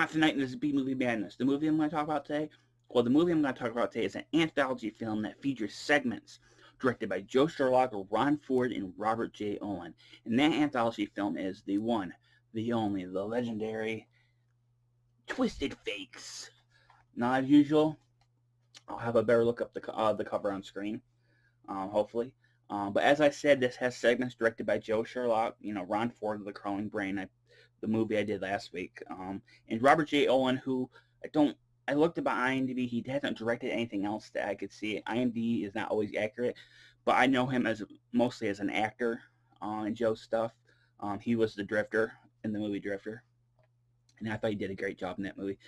Not tonight in this B-movie madness. The movie I'm going to talk about today, well, the movie I'm going to talk about today is an anthology film that features segments directed by Joe Sherlock, Ron Ford, and Robert J. Olin. And that anthology film is the one, the only, the legendary Twisted Fakes. Not as usual. I'll have a better look up the cover on screen, hopefully. But as I said, this has segments directed by Joe Sherlock, Ron Ford of The Crawling Brain, the movie I did last week, and Robert J. Owen, who I looked about IMDb. He hasn't directed anything else that I could see. IMDb is not always accurate, but I know him as mostly as an actor in Joe's stuff. He was the Drifter in the movie Drifter, and I thought he did a great job in that movie.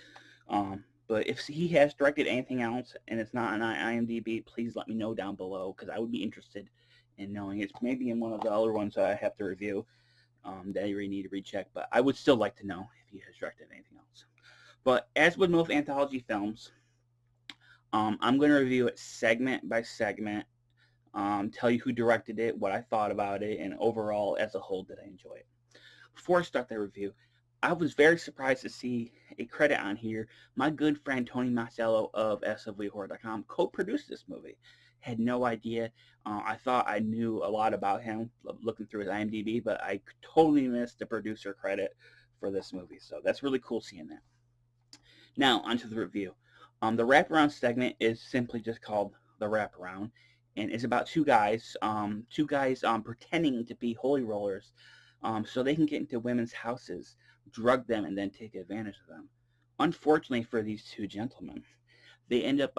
But if he has directed anything else and it's not on IMDb, please let me know down below, because I would be interested in knowing. It's maybe in one of the other ones that I have to review that I really need to recheck, but I would still like to know if he has directed anything else. But as with most anthology films, I'm going to review it segment by segment, tell you who directed it, what I thought about it, and overall, as a whole, did I enjoy it. Before I start the review, I was very surprised to see a credit on here. My good friend Tony Marcello of SWHorror.com co-produced this movie. Had no idea. I thought I knew a lot about him looking through his IMDb, but I totally missed the producer credit for this movie. So that's really cool seeing that. Now, onto the review. The wraparound segment is simply just called The Wraparound, and it's about two guys pretending to be holy rollers so they can get into women's houses, drug them, and then take advantage of them. Unfortunately for these two gentlemen, they end up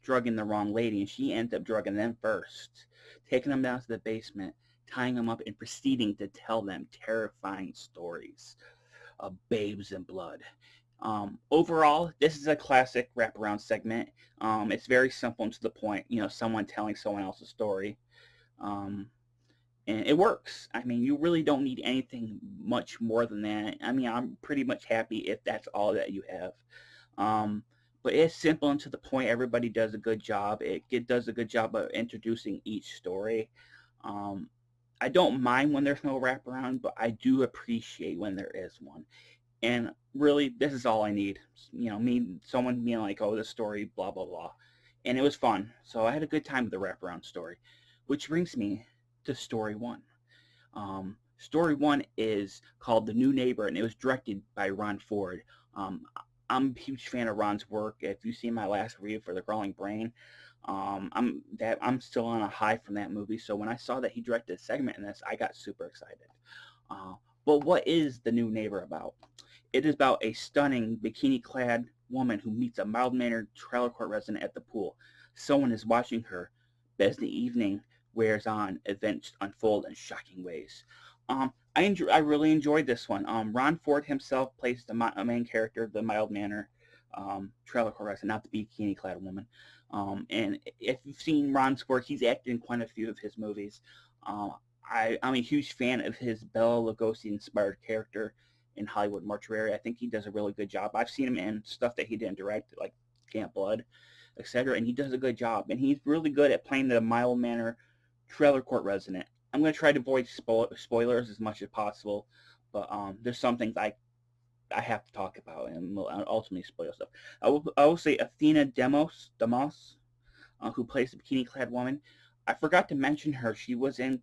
drugging the wrong lady, and she ends up drugging them first, taking them down to the basement, tying them up, and proceeding to tell them terrifying stories of babes and blood. Overall, this is a classic wraparound segment. It's very simple and to the point. Someone telling someone else's story. And it works. I mean, you really don't need anything much more than that. I mean, I'm pretty much happy if that's all that you have. But it's simple and to the point. Everybody does a good job. It does a good job of introducing each story. I don't mind when there's no wraparound, but I do appreciate when there is one. And really, this is all I need. Someone being like, oh, this story, blah, blah, blah. And it was fun. So I had a good time with the wraparound story. Which brings me to story one. Story one is called The New Neighbor, and it was directed by Ron Ford. I'm a huge fan of Ron's work. If you've seen my last review for The Crawling Brain, I'm still on a high from that movie. So when I saw that he directed a segment in this, I got super excited. But what is The New Neighbor about? It is about a stunning bikini-clad woman who meets a mild-mannered trailer court resident at the pool. Someone is watching her, but as the evening wears on, events unfold in shocking ways. I really enjoyed this one. Ron Ford himself plays the main character, the mild-mannered trailer court resident, not the bikini-clad woman. And if you've seen Ron's work, he's acted in quite a few of his movies. I'm a huge fan of his Bela Lugosi-inspired character in Hollywood Mortuary. I think he does a really good job. I've seen him in stuff that he didn't direct, like Camp Blood, etc., and he does a good job. And he's really good at playing the mild-mannered trailer court resident. I'm going to try to avoid spoilers as much as possible, but there's some things I have to talk about and will ultimately spoil stuff. I will say Athena Demos, who plays the bikini-clad woman. I forgot to mention her. She was in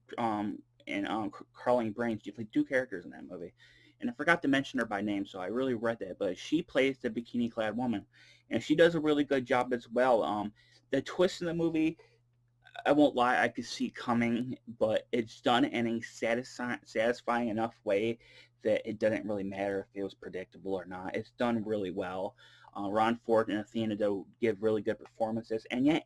Crawling Brains. She played two characters in that movie. And I forgot to mention her by name, so I really read that. But she plays the bikini-clad woman, and she does a really good job as well. The twist in the movie, I won't lie, I could see coming, but it's done in a satisfying enough way that it doesn't really matter if it was predictable or not. It's done really well. Ron Ford and Athena do give really good performances, and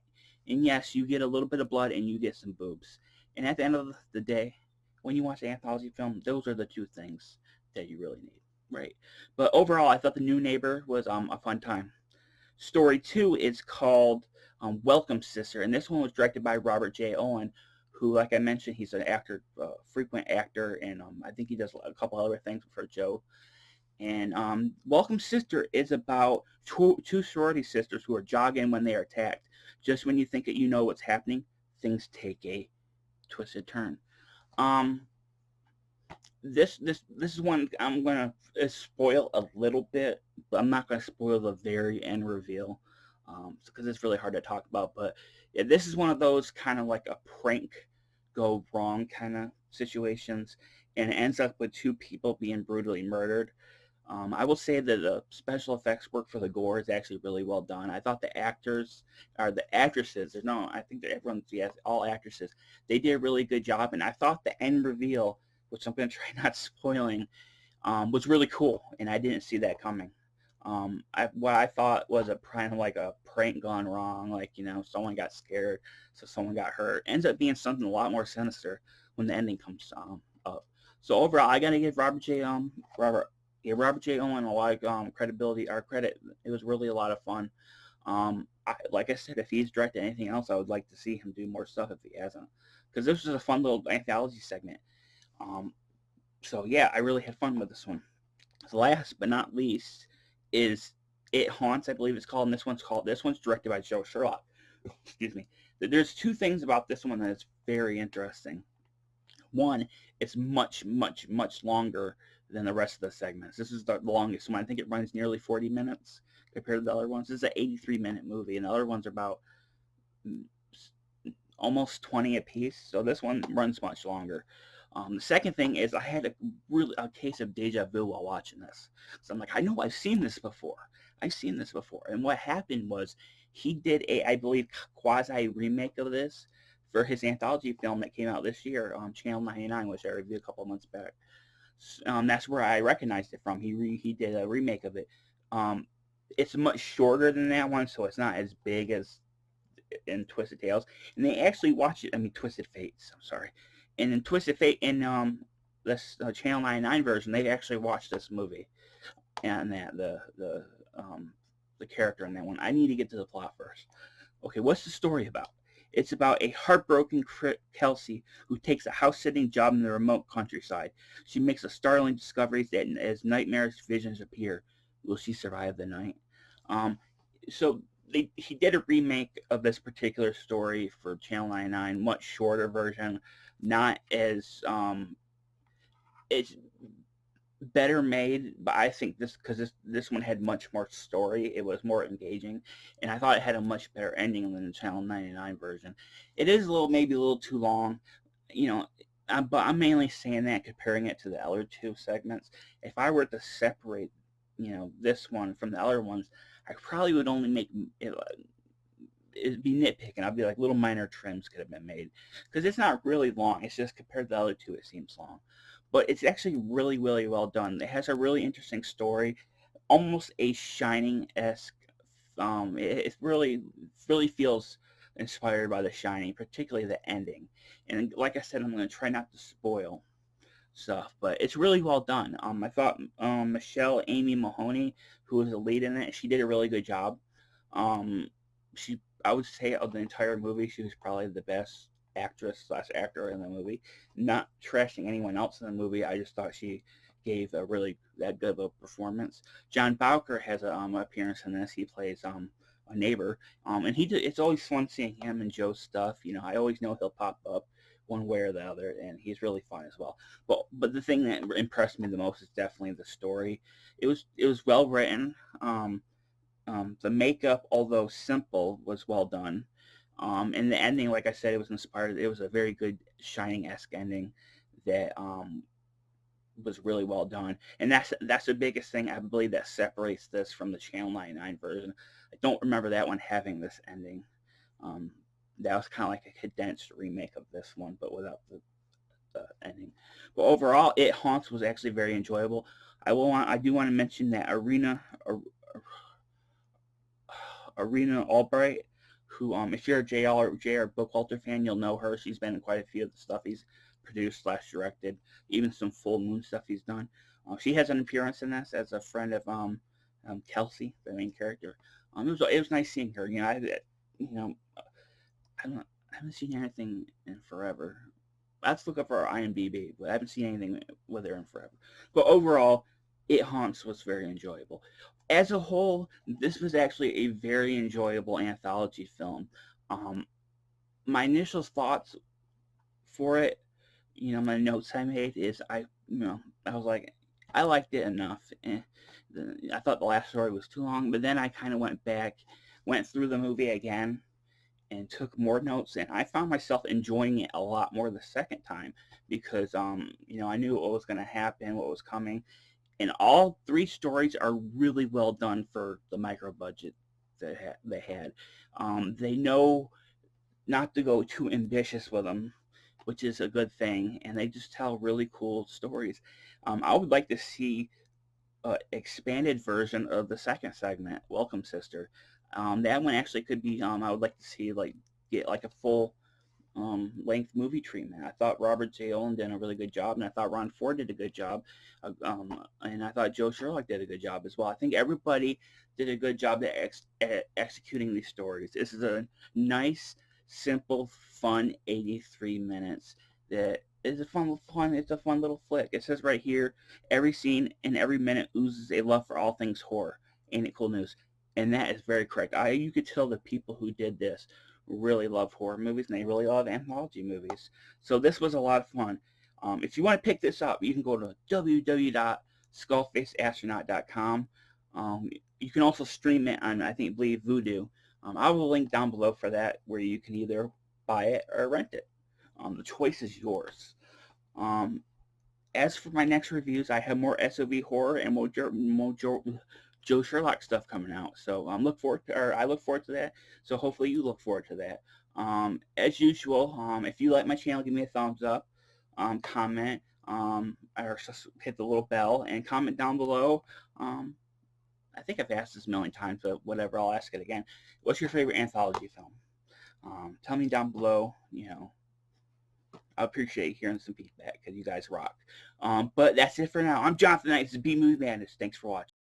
yes, you get a little bit of blood and you get some boobs. And at the end of the day, when you watch an anthology film, those are the two things that you really need, right? But overall, I thought The New Neighbor was a fun time. Story two is called Welcome Sister, and this one was directed by Robert J. Owen, who, like I mentioned, he's an actor, frequent actor, and I think he does a couple other things for Joe. And Welcome Sister is about two sorority sisters who are jogging when they are attacked. Just when you think that you know what's happening, things take a twisted turn. This is one I'm gonna spoil a little bit but I'm not going to spoil the very end reveal because it's really hard to talk about. But yeah, this is one of those kind of like a prank go wrong kind of situations, and it ends up with two people being brutally murdered. I will say that the special effects work for the gore is actually really well done. I thought the actors or the actresses, no, I think that everyone's, yes, all actresses, they did a really good job. And I thought the end reveal, which I'm going to try not spoiling, was really cool, and I didn't see that coming. What I thought was a kind of like a prank gone wrong, like someone got scared, so someone got hurt. Ends up being something a lot more sinister when the ending comes up. So overall, I gotta give Robert J. Owen a lot of credibility or credit. It was really a lot of fun. Like I said, if he's directed anything else, I would like to see him do more stuff if he hasn't, because this was a fun little anthology segment. Um, so yeah, I really had fun with this one. Last but not least is It Haunts, I believe it's called, and this one's directed by Joe Sherlock. Excuse me. There's two things about this one that is very interesting. One, it's much, much, much longer than the rest of the segments. This is the longest one. I think it runs nearly 40 minutes compared to the other ones. This is an 83-minute movie, and the other ones are about mm, almost 20 apiece. So this one runs much longer. The second thing is I had a case of deja vu while watching this. So I'm like, I know I've seen this before. I've seen this before. And what happened was he did I believe, quasi remake of this for his anthology film that came out this year, Channel 99, which I reviewed a couple of months back. That's where I recognized it from. He did a remake of it. Um, it's much shorter than that one, so it's not as big as in Twisted Tales, and they actually watch it. I mean, Twisted Fates. I'm sorry, and in Twisted Fate in this Channel 99 version, they actually watched this movie and that the character in that one. I need to get to the plot first. Okay, what's the story about? It's about a heartbroken Kelsey who takes a house-sitting job in the remote countryside. She makes a startling discovery that as nightmarish visions appear, will she survive the night? Um, so he did a remake of this particular story for Channel 99, much shorter version, not as it's better made, but I think this one had much more story. It was more engaging, and I thought it had a much better ending than the Channel 99 version. It is maybe a little too long, you know. But I'm mainly saying that comparing it to the other two segments. If I were to separate, this one from the other ones, I probably would only make it, it'd be nitpicking. I'd be like little minor trims could have been made because it's not really long. It's just compared to the other two, it seems long, but it's actually really, really well done. It has a really interesting story, almost a Shining esque. It really, really feels inspired by The Shining, particularly the ending. And like I said, I'm going to try not to spoil stuff, but it's really well done. I thought Michelle Amy Mahoney, who was the lead in it, she did a really good job. Um, she, I would say, of the entire movie, she was probably the best actress slash actor in the movie. Not trashing anyone else in the movie, I just thought she gave a really that good of a performance. John Bowker has a appearance in this. He plays a neighbor, and it's always fun seeing him and Joe's stuff. I always know he'll pop up one way or the other, and he's really fun as well. But the thing that impressed me the most is definitely the story. It was well written. The makeup, although simple, was well done. And the ending, like I said, it was inspired. It was a very good Shining-esque ending that was really well done. And that's the biggest thing I believe that separates this from the Channel 99 version. I don't remember that one having this ending. Um, that was kind of like a condensed remake of this one, but without the ending. But overall, It Haunts was actually very enjoyable. I do want to mention that Arena Albright, who if you're a JR Bookwalter fan, you'll know her. She's been in quite a few of the stuff he's produced slash directed, even some Full Moon stuff he's done. She has an appearance in this as a friend of Kelsey, the main character. It was nice seeing her. You know I haven't seen anything in forever. Let's look up her IMDb, but I haven't seen anything with her in forever. But overall, It Haunts was very enjoyable. As a whole, this was actually a very enjoyable anthology film. Um, my initial thoughts for it, my notes I made is I was like, I liked it enough. I thought the last story was too long, but then I kind of went through the movie again, and took more notes, and I found myself enjoying it a lot more the second time because I knew what was going to happen, what was coming, and all three stories are really well done for the micro budget they had. They know not to go too ambitious with them, which is a good thing, and they just tell really cool stories. I would like to see expanded version of the second segment, Welcome Sister. That one actually could be. I would like to see like get like a full length movie treatment. I thought Robert J. Olin did a really good job, and I thought Ron Ford did a good job, and I thought Joe Sherlock did a good job as well. I think everybody did a good job at executing these stories. This is a nice, simple, fun 83 minutes that is a fun. It's a fun little flick. It says right here, every scene and every minute oozes a love for all things horror. Ain't it cool news? And that is very correct. You could tell the people who did this really love horror movies and they really love anthology movies. So this was a lot of fun. If you want to pick this up, you can go to www.skullfaceastronaut.com. You can also stream it on, I believe, Vudu. I will link down below for that, where you can either buy it or rent it. The choice is yours. Um, as for my next reviews, I have more SOV horror and more Joe Sherlock stuff coming out. So I look forward to that. So hopefully you look forward to that. As usual, if you like my channel, give me a thumbs up, comment, or just hit the little bell and comment down below. I think I've asked this a million times, but whatever, I'll ask it again. What's your favorite anthology film? Tell me down below. I appreciate hearing some feedback because you guys rock. But that's it for now. I'm Jonathan Knight. This is B Movie Madness. Thanks for watching.